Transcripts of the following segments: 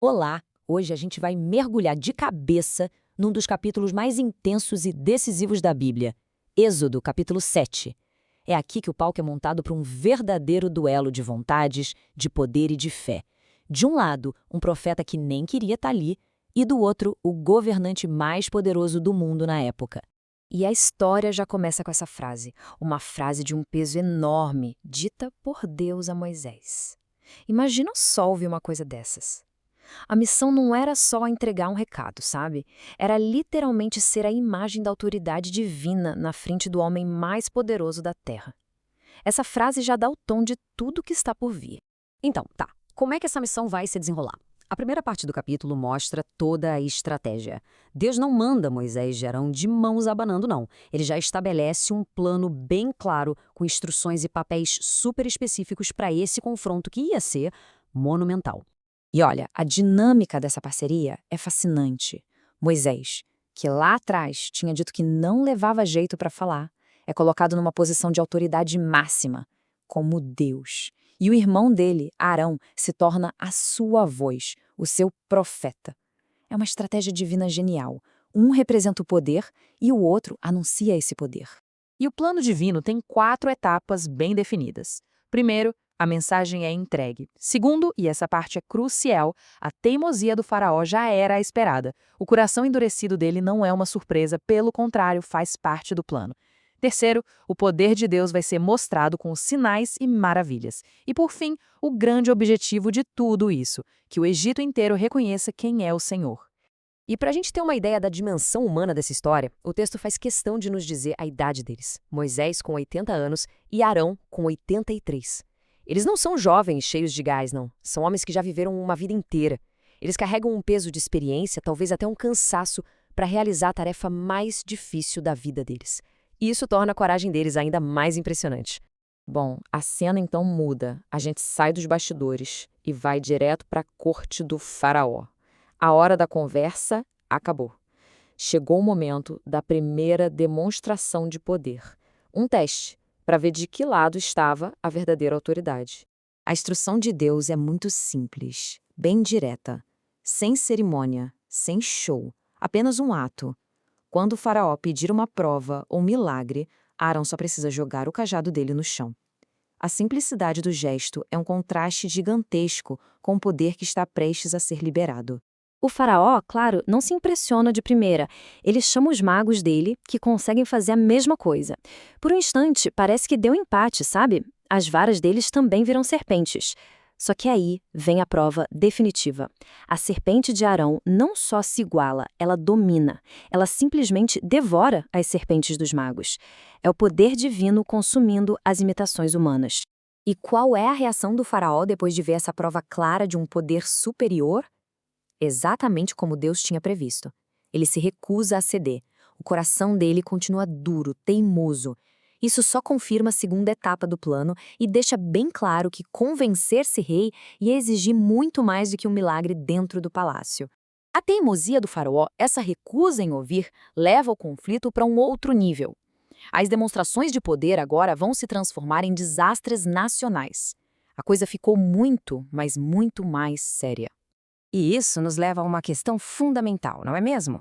Olá! Hoje a gente vai mergulhar de cabeça num dos capítulos mais intensos e decisivos da Bíblia, Êxodo, capítulo 7. É aqui que o palco é montado para um verdadeiro duelo de vontades, de poder e de fé. De um lado, um profeta que nem queria estar ali, e do outro, o governante mais poderoso do mundo na época. E a história já começa com essa frase, uma frase de um peso enorme, dita por Deus a Moisés. Imagina só ouvir uma coisa dessas. A missão não era só entregar um recado, sabe? Era literalmente ser a imagem da autoridade divina na frente do homem mais poderoso da Terra. Essa frase já dá o tom de tudo que está por vir. Então, tá. Como é que essa missão vai se desenrolar? A primeira parte do capítulo mostra toda a estratégia. Deus não manda Moisés e Arão de mãos abanando, não. Ele já estabelece um plano bem claro, com instruções e papéis super específicos para esse confronto que ia ser monumental. E olha, a dinâmica dessa parceria é fascinante. Moisés, que lá atrás tinha dito que não levava jeito para falar, é colocado numa posição de autoridade máxima, como Deus. E o irmão dele, Arão, se torna a sua voz, o seu profeta. É uma estratégia divina genial. Um representa o poder e o outro anuncia esse poder. E o plano divino tem 4 etapas bem definidas. Primeiro, a mensagem é entregue. Segundo, e essa parte é crucial, a teimosia do faraó já era a esperada. O coração endurecido dele não é uma surpresa, pelo contrário, faz parte do plano. Terceiro, o poder de Deus vai ser mostrado com sinais e maravilhas. E por fim, o grande objetivo de tudo isso, que o Egito inteiro reconheça quem é o Senhor. E para a gente ter uma ideia da dimensão humana dessa história, o texto faz questão de nos dizer a idade deles. Moisés com 80 anos e Arão com 83. Eles não são jovens cheios de gás, não. São homens que já viveram uma vida inteira. Eles carregam um peso de experiência, talvez até um cansaço, para realizar a tarefa mais difícil da vida deles. E isso torna a coragem deles ainda mais impressionante. Bom, a cena então muda. A gente sai dos bastidores e vai direto para a corte do faraó. A hora da conversa acabou. Chegou o momento da primeira demonstração de poder. Um teste para ver de que lado estava a verdadeira autoridade. A instrução de Deus é muito simples, bem direta, sem cerimônia, sem show, apenas um ato. Quando o faraó pedir uma prova ou milagre, Arão só precisa jogar o cajado dele no chão. A simplicidade do gesto é um contraste gigantesco com o poder que está prestes a ser liberado. O faraó, claro, não se impressiona de primeira. Ele chama os magos dele, que conseguem fazer a mesma coisa. Por um instante, parece que deu empate, sabe? As varas deles também viram serpentes. Só que aí vem a prova definitiva. A serpente de Arão não só se iguala, ela domina. Ela simplesmente devora as serpentes dos magos. É o poder divino consumindo as imitações humanas. E qual é a reação do faraó depois de ver essa prova clara de um poder superior? Exatamente como Deus tinha previsto. Ele se recusa a ceder. O coração dele continua duro, teimoso. Isso só confirma a segunda etapa do plano e deixa bem claro que convencer-se rei ia exigir muito mais do que um milagre dentro do palácio. A teimosia do faraó, essa recusa em ouvir, leva o conflito para um outro nível. As demonstrações de poder agora vão se transformar em desastres nacionais. A coisa ficou muito, mas muito mais séria. E isso nos leva a uma questão fundamental, não é mesmo?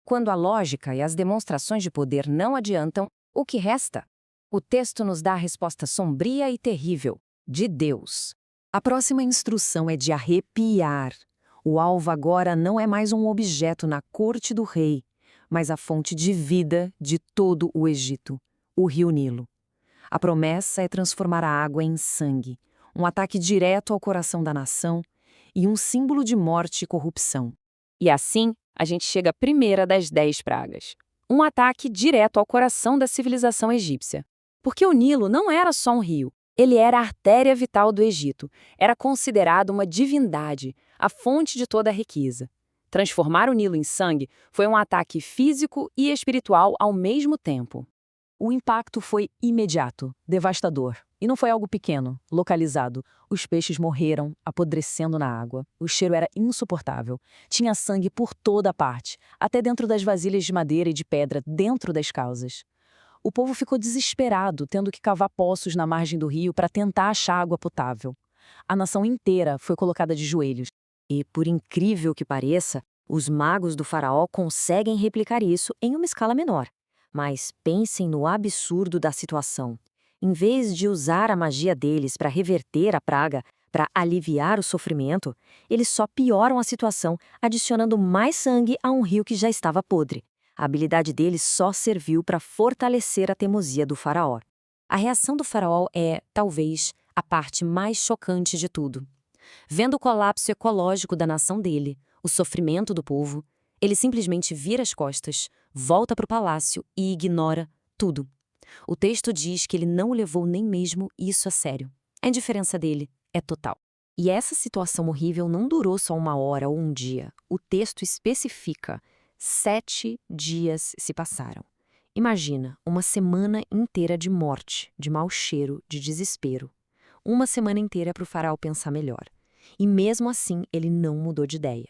Quando a lógica e as demonstrações de poder não adiantam, o que resta? O texto nos dá a resposta sombria e terrível, de Deus. A próxima instrução é de arrepiar. O alvo agora não é mais um objeto na corte do rei, mas a fonte de vida de todo o Egito, o rio Nilo. A promessa é transformar a água em sangue, um ataque direto ao coração da nação, e um símbolo de morte e corrupção. E assim, a gente chega à primeira das 10 pragas. Um ataque direto ao coração da civilização egípcia. Porque o Nilo não era só um rio, ele era a artéria vital do Egito. Era considerado uma divindade, a fonte de toda a riqueza. Transformar o Nilo em sangue foi um ataque físico e espiritual ao mesmo tempo. O impacto foi imediato, devastador. E não foi algo pequeno, localizado. Os peixes morreram, apodrecendo na água. O cheiro era insuportável. Tinha sangue por toda parte, até dentro das vasilhas de madeira e de pedra, dentro das causas. O povo ficou desesperado, tendo que cavar poços na margem do rio para tentar achar água potável. A nação inteira foi colocada de joelhos. E, por incrível que pareça, os magos do faraó conseguem replicar isso em uma escala menor. Mas pensem no absurdo da situação. Em vez de usar a magia deles para reverter a praga, para aliviar o sofrimento, eles só pioram a situação, adicionando mais sangue a um rio que já estava podre. A habilidade deles só serviu para fortalecer a teimosia do faraó. A reação do faraó é, talvez, a parte mais chocante de tudo. Vendo o colapso ecológico da nação dele, o sofrimento do povo, ele simplesmente vira as costas, volta para o palácio e ignora tudo. O texto diz que ele não levou nem mesmo isso a sério. A indiferença dele é total. E essa situação horrível não durou só 1 hora ou um dia. O texto especifica: 7 dias se passaram. Imagina, uma semana inteira de morte, de mau cheiro, de desespero. Uma semana inteira para o faraó pensar melhor. E mesmo assim, ele não mudou de ideia.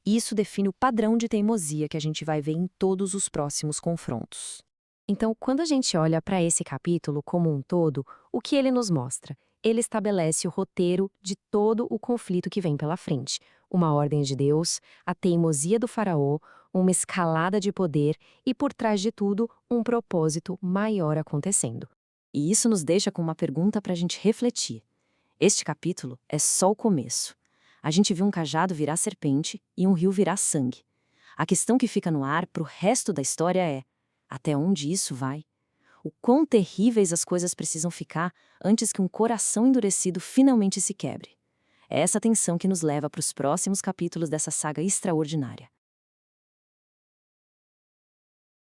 Isso define o padrão de teimosia que a gente vai ver em todos os próximos confrontos. Então, quando a gente olha para esse capítulo como um todo, o que ele nos mostra? Ele estabelece o roteiro de todo o conflito que vem pela frente. Uma ordem de Deus, a teimosia do faraó, uma escalada de poder e, por trás de tudo, um propósito maior acontecendo. E isso nos deixa com uma pergunta para a gente refletir. Este capítulo é só o começo. A gente viu um cajado virar serpente e um rio virar sangue. A questão que fica no ar para o resto da história é: até onde isso vai? O quão terríveis as coisas precisam ficar antes que um coração endurecido finalmente se quebre? É essa tensão que nos leva para os próximos capítulos dessa saga extraordinária.